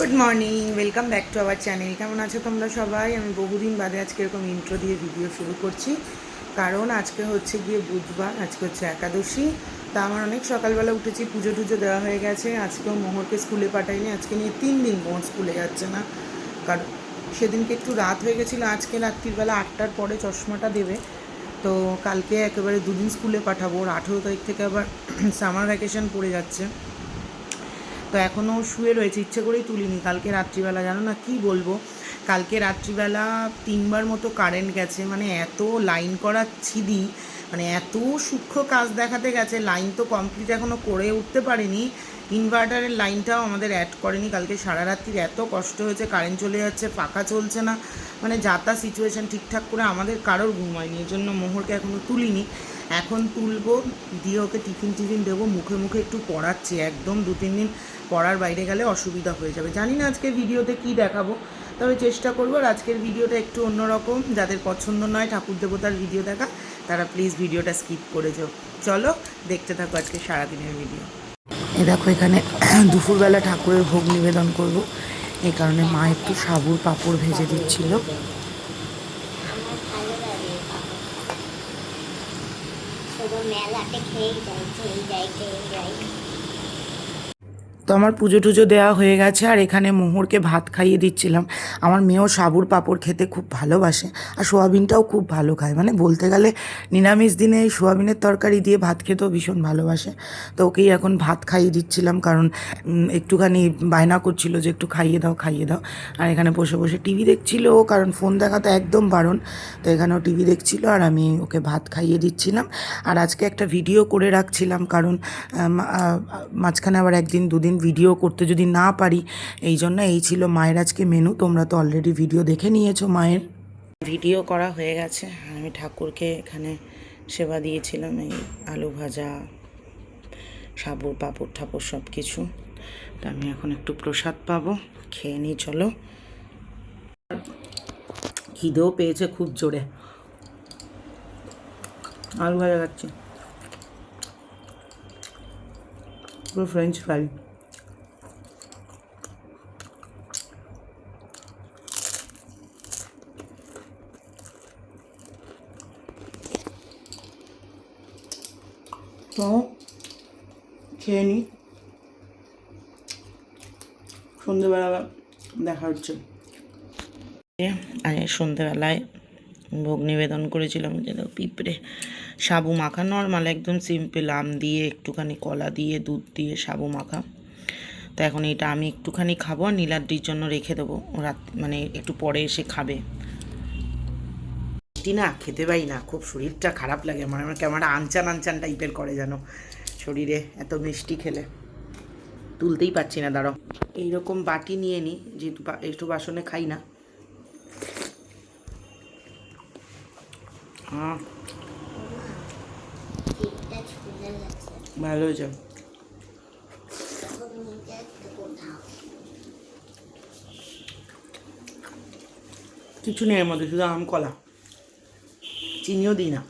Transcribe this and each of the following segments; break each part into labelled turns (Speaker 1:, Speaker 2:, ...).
Speaker 1: Good morning, welcome back to our channel. কেমন আছো তোমরা সবাই? আমি বহুদিন বাদে আজকে এরকম ইন্ট্রো দিয়ে ভিডিও শুরু করছি, কারণ আজকে হচ্ছে গিয়ে বুধবার, আজকে হচ্ছে একাদশী। তা আমার অনেক সকালবেলা উঠেছি, পুজো টুজো দেওয়া হয়ে গেছে। আজকেও মোহরকে স্কুলে পাঠাইনি, আজকে নিয়ে 3 দিন মোহর স্কুলে যাচ্ছে না, কারণ সেদিনকে একটু রাত হয়ে গেছিলো। আজকে রাত্রিবেলা 8টার পরে চশমাটা দেবে, তো কালকে একেবারে 2 দিন স্কুলে পাঠাবো। ওর 18 তারিখ থেকে আবার সামার ভ্যাকেশন পড়ে যাচ্ছে, তো এখনও শুয়ে রয়েছে, ইচ্ছে করেই তুলিনি। কালকে রাত্রিবেলা জানো না কি বলবো, কালকে রাত্রিবেলা 3বার মতো কারেন্ট গেছে। মানে এত লাইন করা ছিদি, মানে এত সূক্ষ্ম কাজ দেখাতে গেছে। লাইন তো কমপ্লিট এখনও করে উঠতে পারেনি, ইনভার্টারের লাইনটাও আমাদের অ্যাড করেনি। কালকে সারা রাত্রির এত কষ্ট হয়েছে, কারেন্ট চলে যাচ্ছে, পাখা চলছে না, মানে যাতা সিচুয়েশান ঠিকঠাক করে আমাদের কারোর ঘুম হয়নি। এর জন্য মোহরকে এখনও তুলিনি, এখন তুলবো, দিয়ে ওকে টিফিন দেবো। মুখে মুখে একটু পড়াচ্ছি, একদম 2-3 দিন পড়ার বাইরে গেলে অসুবিধা হয়ে যাবে। জানি না আজকের ভিডিওতে কি দেখাবো, তবে চেষ্টা করবো। আর আজকের ভিডিওটা একটু অন্যরকম, যাদের পছন্দ নয় ঠাকুর দেবতার ভিডিও দেখা, তারা প্লিজ ভিডিওটা স্কিপ করে যাও। চলো দেখতে থাকো আজকে সারাদিনের ভিডিও। এ দেখো, এখানে দুপুরবেলা ঠাকুরের ভোগ নিবেদন করব, এই কারণে মা একটু সাবুর পাঁপড় ভেজে দিচ্ছিল। মেলাতে খেয়ে যাই। তো আমার পুজো টুজো দেওয়া হয়ে গেছে, আর এখানে মোহরকে ভাত খাইয়ে দিচ্ছিলাম। আমার মেয়েও সাবুর পাঁপড় খেতে খুব ভালোবাসে, আর সোয়াবিনটাও খুব ভালো খায়। মানে বলতে গেলে নিরামিষ দিনে এই সোয়াবিনের তরকারি দিয়ে ভাত খেতেও ভীষণ ভালোবাসে। তো ওকেই এখন ভাত খাইয়ে দিচ্ছিলাম, কারণ একটুখানি বায়না করছিল যে একটু খাইয়ে দাও খাইয়ে দাও। আর এখানে বসে বসে টিভি দেখছিল, কারণ ফোন দেখা তো একদম বারণ। তো এখানেও টিভি দেখছিল, আর আমি ওকে ভাত খাইয়ে দিচ্ছিলাম। আর আজকে একটা ভিডিও করে রাখছিলাম, কারণ মাঝখানে আবার 1-2 দিন ভিডিও করতে যদি না পারি, এই জন্য এই ছিল মায়ের আজকে মেনু। তোমরা তো অলরেডি ভিডিও দেখে নিয়েছো মায়ের। ভিডিও করা হয়ে গেছে, আমি ঠাকুরকে এখানে সেবা দিয়েছিলাম, এই আলু ভাজা, সাবুর পাঁপড় ঠাকুর সব কিছু। তো আমি এখন একটু প্রসাদ পাবো, খেয়ে নিই চলো। খিদেও পেয়েছে খুব জোরে, আলু ভাজা খাচ্ছি, পুরো ফ্রেঞ্চ ফ্রাই। তো খেয়ে নিই, সন্ধ্যেবেলা দেখা হচ্ছে। আজ সন্ধ্যেবেলায় ভোগ নিবেদন করেছিলাম, যে পিঁপড়ে সাবু মাখা, নর্মাল একদম সিম্পল, আম দিয়ে একটুখানি কলা দিয়ে দুধ দিয়ে সাবু মাখা। তো এখন এটা আমি একটুখানি খাবো, আর নীলাদ্রির জন্য রেখে দেবো, রাত মানে একটু পরে এসে খাবে। মিষ্টি না খেতে পাই না, খুব শরীরটা খারাপ লাগে আমার, কেমন আনচান আনচান টাইপের করে যেন শরীরে, এত মিষ্টি খেলে তুলতেই পারছি না। দাঁড়াও, এইরকম বাটি নিয়ে নিই, যেহেতু একটু বাসনে খাই না। ভালো হয়েছে। কিছু নেই এর মধ্যে, শুধু আম কলা, চিনিও দিই না।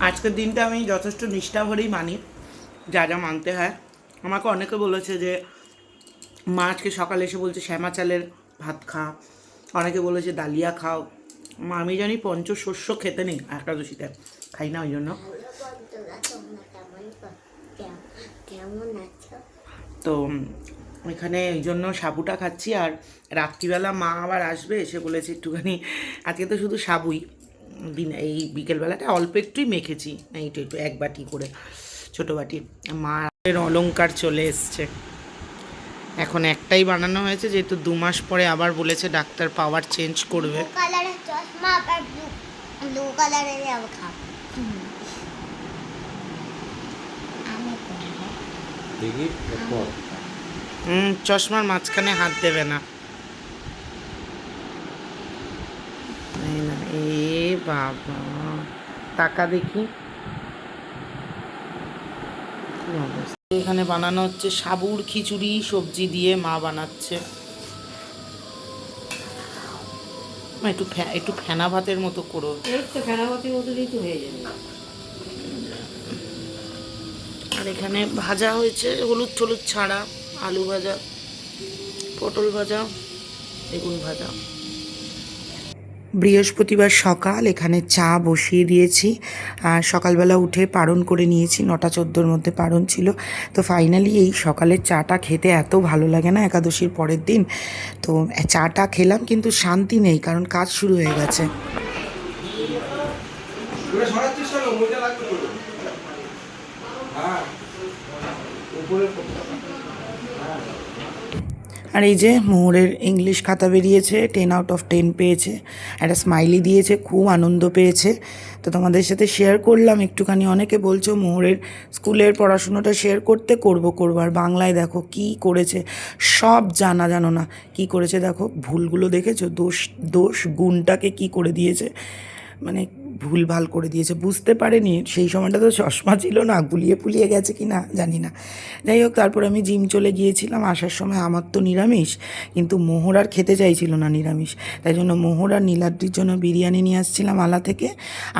Speaker 1: আজকের দিনটা আমি যথেষ্ট নিষ্ঠা ভরেই মানি, যা যা মানতে হয়। আমাকে অনেকে বলেছে যে মা আজকে সকালে এসে বলছে শ্যামা চালের ভাত খা, অনেকে বলেছে ডালিয়া খাও। আমি জানি পঞ্চশস্য খেতে নেই একাদশীতে, খাই না ওই জন্য। তো এখানে এই জন্য সাবুটা খাচ্ছি। আর রাত্রিবেলা মা আবার আসবে, এসে বলেছে একটুখানি, আজকে তো শুধু সাবুই দিন, এই বিকেলবেলাটা অল্প একটুই মেখেছি, এইটু একটু 1 বাটি করে, ছোটো বাটি। মায়ের অলংকার চলে এসছে, এখন একটাই বানানো হয়েছে, যেহেতু 2 মাস পরে আবার বলেছে ডাক্তার পাওয়ার চেঞ্জ করবে। চশমার মাঝখানে হাত দেবে না। এ বাবা, টাকা দেখি কি অবস্থা। এখানে বানানো হচ্ছে সাবুর খিচুড়ি, সবজি দিয়ে মা বানাচ্ছে। একটু ফেনা ভাতের মতো করো।
Speaker 2: এই তো ফেনাবতির মতনই তো হয়ে যাবে।
Speaker 1: আর এখানে ভাজা হয়েছে হলুদ টলুদ ছাড়া, আলু ভাজা, পটল ভাজা, বেগুন ভাজা। বৃহস্পতিবার সকাল এখানে চা বসিয়ে দিয়েছি। আর সকালবেলা উঠে পারণ করে নিয়েছি, 9টা 14-র মধ্যে পারণ ছিল। তো ফাইনালি এই সকালের চাটা খেতে এত ভালো লাগে না একাদশীর পরের দিন। তো চাটা খেলাম, কিন্তু শান্তি নেই, কারণ কাজ শুরু হয়ে গেছে। আর এই যে মোহরের ইংলিশ খাতা বেরিয়েছে, 10/10 পেয়েছে, একটা স্মাইলি দিয়েছে, খুব আনন্দ পেয়েছে। তো তোমাদের সাথে শেয়ার করলাম একটুখানি। অনেকে বলছো মোহরের স্কুলের পড়াশুনোটা শেয়ার করবো, আর বাংলায় দেখো কি করেছে, সব জানো না কি করেছে। দেখো ভুলগুলো দেখেছো, দোষ গুণটাকে কি করে দিয়েছে, মানে ভুলভাল করে দিয়েছে, বুঝতে পারেনি। সেই সময়টা তো চশমা ছিল না, গুলিয়ে গেছে কি না জানি না। যাই হোক, তারপর আমি জিম চলে গিয়েছিলাম। আসার সময় আমার তো নিরামিষ, কিন্তু মোহর আর খেতে চাইছিল না নিরামিষ, তাই জন্য মোহর আর নীলাদ্রির জন্য বিরিয়ানি নিয়ে আসছিলাম আলা থেকে।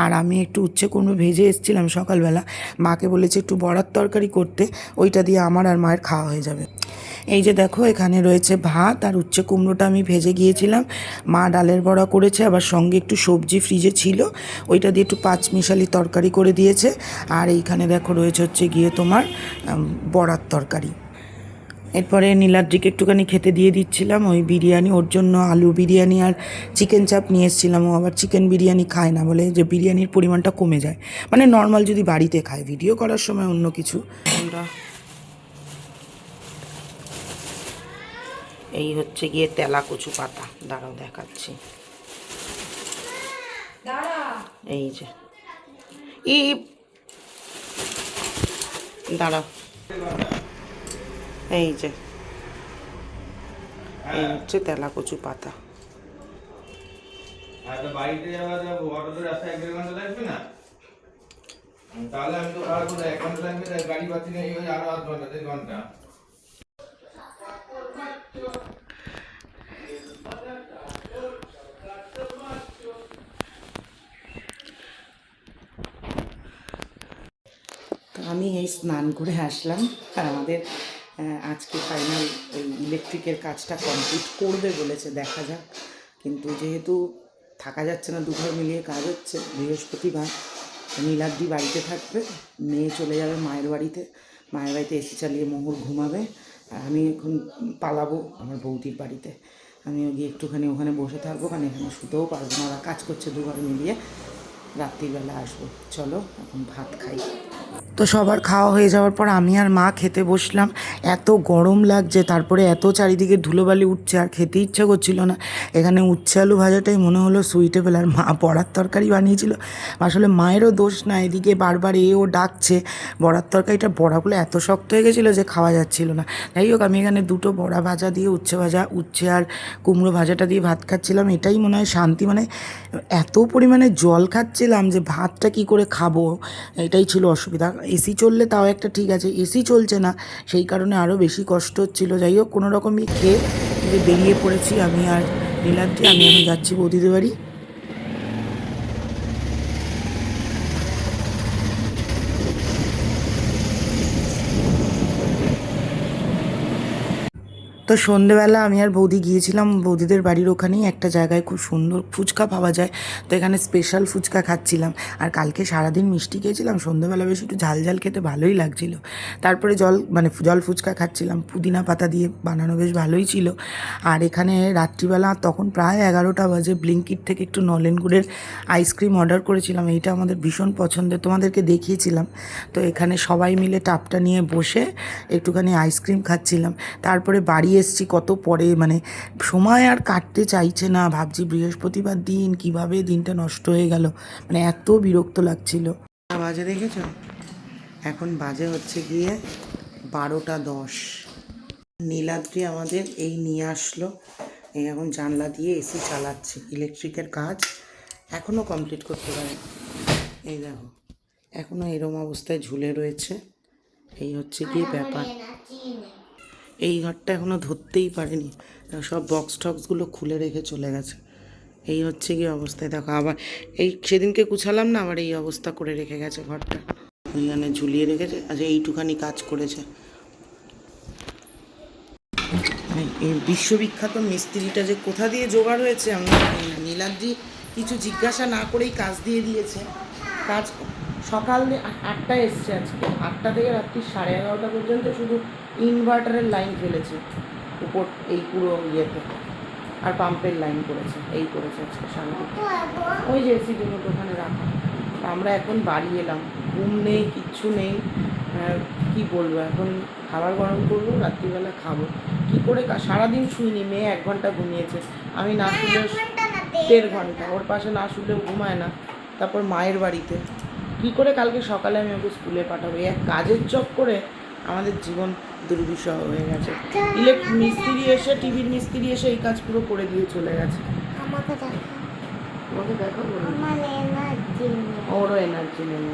Speaker 1: আর আমি একটু উচ্ছে কুমড়ো ভেজে এসেছিলাম সকালবেলা, মাকে বলেছে একটু বড়ার তরকারি করতে, ওইটা দিয়ে আমার আর মায়ের খাওয়া হয়ে যাবে। এই যে দেখো, এখানে রয়েছে ভাত, আর উচ্ছে কুমড়োটা আমি ভেজে গিয়েছিলাম, মা ডালের বড়া করেছে, আবার সঙ্গে একটু সবজি ফ্রিজে ছিল, ওইটা দিয়ে একটু পাঁচমিশালি তরকারি করে দিয়েছে। আর এইখানে দেখো রয়েছে হচ্ছে গিয়ে তোমার বড়ার তরকারি। এরপরে নীলাদ্রিকে একটুখানি খেতে দিয়ে দিচ্ছিলাম ওই বিরিয়ানি, ওর জন্য আলু বিরিয়ানি আর চিকেন চাপ নিয়ে এসেছিলাম। ও আবার চিকেন বিরিয়ানি খায় না, বলে যে বিরিয়ানির পরিমাণটা কমে যায়, মানে নর্মাল যদি বাড়িতে খায়, ভিডিও করার সময় অন্য কিছু। আমরা এই হচ্ছে গিয়ে তেলা কচু পাতা, দাঁড়াও দেখাচ্ছি। এই যে দাঁড়াও, এই যে এই হচ্ছে তেলা কচু পাতা।
Speaker 3: বাড়িতে যাওয়া যাবো, অটো তো রাস্তায় 1.5 ঘন্টা লাগবে না? তাহলে আমি তো ভাড়া করে 1 ঘন্টা লাগবে, গাড়ি পাচ্ছি না, এই আরো 1/2 ঘন্টা 1.5 ঘন্টা।
Speaker 1: তো আমি এই স্নান করে আসলাম, আর আমাদের আজকে ফাইনাল ওই ইলেকট্রিকের কাজটা কমপ্লিট করবে বলেছে, দেখা যাক। কিন্তু যেহেতু থাকা যাচ্ছে না, দুঘর মিলিয়ে কাজ হচ্ছে, বৃহস্পতিবার নীলাদ্রি বাড়িতে থাকবে, মেয়ে চলে যাবে মায়ের বাড়িতে, মায়ের বাড়িতে এসি চালিয়ে মোহর ঘুমাবে, আর আমি এখন পালাবো আমার বৌদির বাড়িতে। আমিও গিয়ে একটুখানি ওখানে বসে থাকবো, কারণ এখানে শুতেও পারবো না, ওরা কাজ করছে দুঘর মিলিয়ে, রাত্রিবেলা আসবো। চলো এখন ভাত খাই। তো সবার খাওয়া হয়ে যাওয়ার পর আমি আর মা খেতে বসলাম। এত গরম লাগছে, তারপরে এত চারিদিকে ধুলোবালি উঠছে, আর খেতে ইচ্ছা করছিল না। এখানে উচ্ছে আলু ভাজাটাই মনে হলো সুইটেবল, আর মা বড়ার তরকারি বানিয়েছিল। আসলে মায়েরও দোষ না, এদিকে বারবার ও ডাকছে, বড়ার তরকারিটা বড়াগুলো এত শক্ত হয়ে গেছিলো যে খাওয়া যাচ্ছিল না। যাই হোক, আমি এখানে দুটো বড়া ভাজা দিয়ে উচ্ছে আর কুমড়ো ভাজাটা দিয়ে ভাত খাচ্ছিলাম। এটাই মনে হয় শান্তি, মানে এত পরিমাণে জল খাচ্ছিলাম যে ভাতটা কি করে খাবো, এটাই ছিল অসুবিধা। এসি চললে তাও একটা ঠিক আছে, এসি চলছে না, সেই কারণে আরও বেশি কষ্ট হচ্ছিলো। যাই হোক, কোনো রকমই খেয়ে বেরিয়ে পড়েছি আমি আর নীলাদ্রি। আমি এখন যাচ্ছি বৌদিদের বাড়ি। তো সন্ধেবেলা আমি আর বৌদি গিয়েছিলাম বৌদিদের বাড়ির ওখানেই একটা জায়গায়, খুব সুন্দর ফুচকা পাওয়া যায়, তো এখানে স্পেশাল ফুচকা খাচ্ছিলাম। আর কালকে সারাদিন মিষ্টি খেয়েছিলাম, সন্ধেবেলা বেশ একটু ঝাল ঝাল খেতে ভালোই লাগছিলো। তারপরে জল ফুচকা খাচ্ছিলাম, পুদিনা পাতা দিয়ে বানানো, বেশ ভালোই ছিল। আর এখানে রাত্রিবেলা তখন প্রায় 11টা বাজে, ব্লিঙ্কিট থেকে একটু নলেন গুড়ের আইসক্রিম অর্ডার করেছিলাম, এইটা আমাদের ভীষণ পছন্দের, তোমাদেরকে দেখিয়েছিলাম। তো এখানে সবাই মিলে টাপটা নিয়ে বসে একটুখানি আইসক্রিম খাচ্ছিলাম। তারপরে বাড়ি এসছি কত পরে, মানে সময় আর কাটতে চাইছে না, ভাবছি বৃহস্পতিবার দিন কিভাবে দিনটা নষ্ট হয়ে গেল, মানে এত বিরক্ত লাগছিল। বাজে দেখেছ, এখন বাজে হচ্ছে গিয়ে 12টা 10। নীলাদ্রি আমাদের এই নিয়ে আসলো, এই এখন জানলা দিয়ে এসি চালাচ্ছে, ইলেকট্রিকের কাজ এখনও কমপ্লিট করতে পারে। এই দেখো এখনও এরম অবস্থায় ঝুলে রয়েছে, এই হচ্ছে গিয়ে ব্যাপার। এই ঘরটা এখনও ধরতেই পারেনি, সব বক্স টক্সগুলো খুলে রেখে চলে গেছে। এই হচ্ছে গিয়ে অবস্থায় দেখো, আবার এই সেদিনকে গুছালাম না, আবার এই অবস্থা করে রেখে গেছে ঘরটা, ওইখানে ঝুলিয়ে রেখেছে। আচ্ছা এইটুখানি কাজ করেছে। এই বিশ্ববিখ্যাত মিস্ত্রিটা যে কোথা দিয়ে জোগাড় হয়েছে আমরা জানি না। নীলাদ্রি কিছু জিজ্ঞাসা না করেই কাজ দিয়ে দিয়েছে। কাজ সকাল 8টায় এসছে আজকে, 8টা থেকে রাত্রি 11:30 পর্যন্ত শুধু ইনভার্টারের লাইন ফেলেছে উপর এই পুরো ইয়েতে, আর পাম্পের লাইন করেছে, এই করেছে আজকে শান্তি। ওই যে এসি রিমোট ওখানে রাখা। তা আমরা এখন বাড়ি এলাম, ঘুম নেই, কিচ্ছু নেই। কি বলবো, এখন খাবার গরম করবো, রাত্রিবেলা খাবো। কি করে সারাদিন শুইনি, মেয়ে 1 ঘন্টা ঘুমিয়েছে, আমি না শুলে 1.5 ঘন্টা, ওর পাশে না শুলেও ঘুমায় না। তারপর মায়ের বাড়িতে কি করে কালকে সকালে আমি ওকে স্কুলে পাঠাবো, এক কাজের চক্করে আমাদের জীবন দুর্বিষহ হয়ে গেছে। মিস্ত্রি এসে, টিভির মিস্ত্রি এসে এই কাজ পুরো করে দিয়ে চলে গেছে।
Speaker 4: আমাকে দেখো,
Speaker 1: তোমাকে দেখো,
Speaker 4: আমার এনার্জি নেই।
Speaker 1: ওরও এনার্জি নেই।